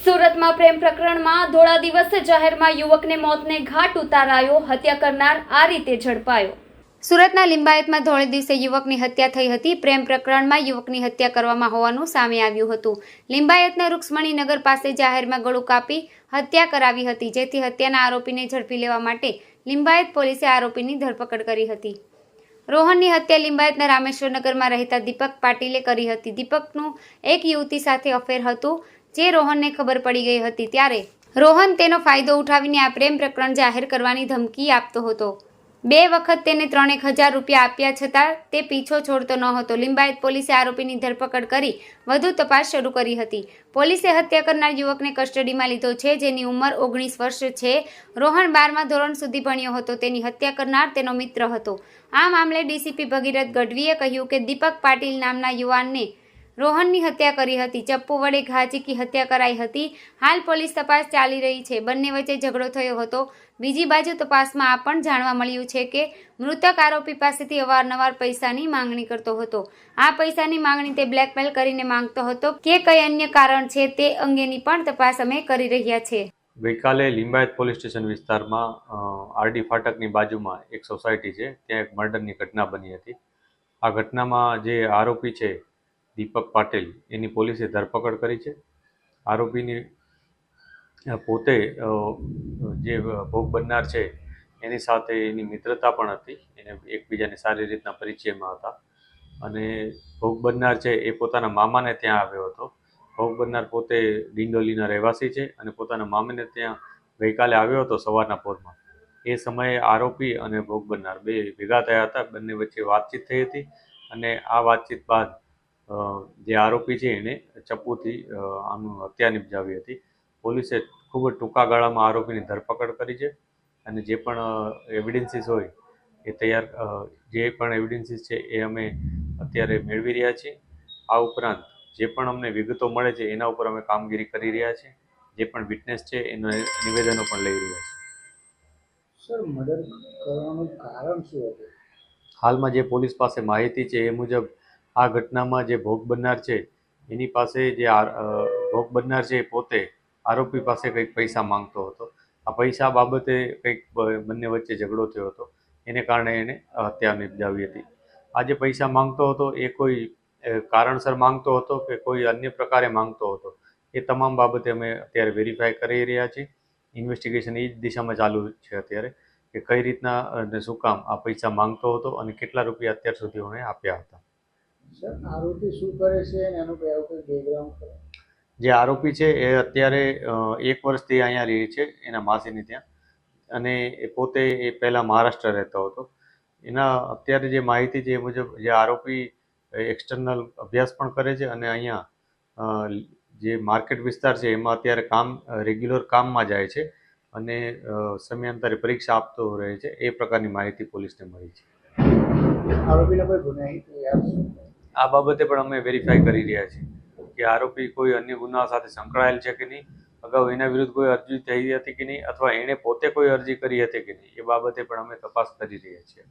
સુરતમાં પ્રેમ પ્રકરણમાં ધોળા દિવસે જાહેરમાં યુવકને મોતને ઘાટ ઉતારાયો, હત્યા કરનાર આ રીતે ઝડપાયો। સુરતના લિંબાયતમાં ધોળે દિવસે યુવકની હત્યા થઈ હતી। પ્રેમ પ્રકરણમાં યુવકની હત્યા કરવામાં હોવાનું સામે આવ્યું હતું। લિંબાયતના રૂક્ષ્મણીનગર પાસે જાહેરમાં ગળું કાપી હત્યા કરાવી હતી, જેથી હત્યાના આરોપીને ઝડપી લેવા માટે લિંબાયત પોલીસે આરોપીની ધરપકડ કરી હતી। રોહનની હત્યા લિંબાયતના રામેશ્વરનગરમાં રહેતા દીપક પાટીલે કરી હતી। દીપકનું એક યુવતી સાથે અફેર હતું, જે રોહનને ખબર પડી ગઈ હતી, ત્યારે રોહન તેનો ફાયદો ઉઠાવીને આ પ્રેમ પ્રકરણ જાહેર કરવાની ધમકી આપતો હતો। 2 વખત તેને 3,000 રૂપિયા આપ્યા છતાં તે પીછો છોડતો ન હતો। લિંબાયત પોલીસે આરોપીની ધરપકડ કરી વધુ તપાસ શરૂ કરી હતી। પોલીસે હત્યા કરનાર યુવકને કસ્ટડીમાં લીધો છે, જેની ઉંમર 19 વર્ષ છે। રોહન 12મા ધોરણ સુધી ભણ્યો હતો। તેની હત્યા કરનાર તેનો મિત્ર હતો। આ મામલે ડીસીપી ભગીરથ ગઢવીએ કહ્યું કે દીપક પાટીલ નામના યુવાનને રોહનની હત્યા કરી હતી। ચપ્પુ વડે ઘા ઝીકી હત્યા કરાઈ હતી। હાલ પોલીસ તપાસ ચાલી રહી છે। બંને વચ્ચે ઝઘડો થયો હતો। બીજી બાજુ તપાસમાં આ પણ જાણવા મળ્યું છે કે મૃતક આરોપી પાસેથી અવારનવાર પૈસાની માંગણી કરતો હતો। આ પૈસાની માંગણી તે બ્લેકમેલ કરીને માંગતો હતો કે કઈ અન્ય કારણ છે, તે અંગેની પણ તપાસ અમે કરી રહ્યા છે। ગઈકાલે લિંબાયત પોલીસ સ્ટેશન વિસ્તારમાં આરડી ફાટકની બાજુમાં એક સોસાયટી છે, ત્યાં એક મર્ડરની ઘટના બની હતી। આ ઘટનામાં જે આરોપી છે દીપક પાટીલ, એની પોલીસે ધરપકડ કરી છે। આરોપીની પોતે જે ભોગ બનનાર છે એની સાથે એની મિત્રતા પણ હતી। એને એકબીજાને સારી રીતના પરિચયમાં હતા અને ભોગ બનનાર છે એ પોતાના મામાને ત્યાં આવ્યો હતો। ભોગ બનનાર પોતે ડિંડોલીના રહેવાસી છે અને પોતાના મામાને ત્યાં ગઈકાલે આવ્યો હતો સવારના પોરમાં। એ સમયે આરોપી અને ભોગ બનનાર બે ભેગા થયા હતા। બંને વચ્ચે વાતચીત થઈ હતી અને આ વાતચીત બાદ જે આરોપી છે એને ચપ્પુથી આનું હત્યા નિપજાવી હતી। પોલીસે ખૂબ જ ટૂંકા ગાળામાં આરોપીની ધરપકડ કરી છે અને જે પણ એવિડન્સીસ હોય એ જે પણ એવિડન્સીસ છે એ અમે અત્યારે મેળવી રહ્યા છીએ। આ ઉપરાંત જે પણ અમને વિગતો મળે છે એના ઉપર અમે કામગીરી કરી રહ્યા છીએ। જે પણ વિટનેસ છે એના નિવેદનો પણ લઈ રહ્યા છીએ। સર, મર્ડર કરવાનું કારણ શું હતું? હાલમાં જે પોલીસ પાસે માહિતી છે એ મુજબ આ ઘટનામાં જે ભોગ બનનાર છે એની પાસે જે ભોગ બનનાર છે એ પોતે આરોપી પાસે કંઈક પૈસા માંગતો હતો। આ પૈસા બાબતે કંઈક બંને વચ્ચે ઝઘડો થયો હતો, એને કારણે એને હત્યા નિપજાવી હતી। આ જે પૈસા માંગતો હતો એ કોઈ કારણસર માંગતો હતો કે કોઈ અન્ય પ્રકારે માંગતો હતો, એ તમામ બાબતે અમે અત્યારે વેરીફાઈ કરી રહ્યા છીએ। ઇન્વેસ્ટિગેશન એ જ દિશામાં ચાલુ છે અત્યારે કે કઈ રીતના અને શું કામ આ પૈસા માંગતો હતો અને કેટલા રૂપિયા અત્યાર સુધી અમે આપ્યા હતા। સર, આરોપી શું કરે છે અને એનું કોઈ બેકગ્રાઉન્ડ છે? જે આરોપી છે એ અત્યારે 1 વર્ષથી અહીંયા રહે છે એના માસીની ત્યાં, અને એ પોતે પહેલાં મહારાષ્ટ્ર રહેતો હતો। એના અત્યારે જે માહિતી છે એ મુજબ જે આરોપી એક્સટર્નલ અભ્યાસ પણ કરે છે અને અહીંયા જે માર્કેટ વિસ્તાર છે એમાં અત્યારે રેગ્યુલર કામમાં જાય છે અને સમયાંતરે પરીક્ષા આપતો રહે છે। એ પ્રકારની માહિતી પોલીસને મળી છે। આરોપીને કોઈ ગુનાહિત આ બાબતે પણ અમે વેરીફાઈ કરી રહ્યા છીએ કે આરોપી કોઈ અન્ય ગુના સાથે સંકળાયેલ છે કે નહીં, અગાઉ એના વિરુદ્ધ કોઈ અરજી થઈ હતી કે નહીં, અથવા એણે પોતે કોઈ અરજી કરી હતી કે નહીં, એ બાબતે પણ અમે તપાસ કરી રહ્યા છીએ।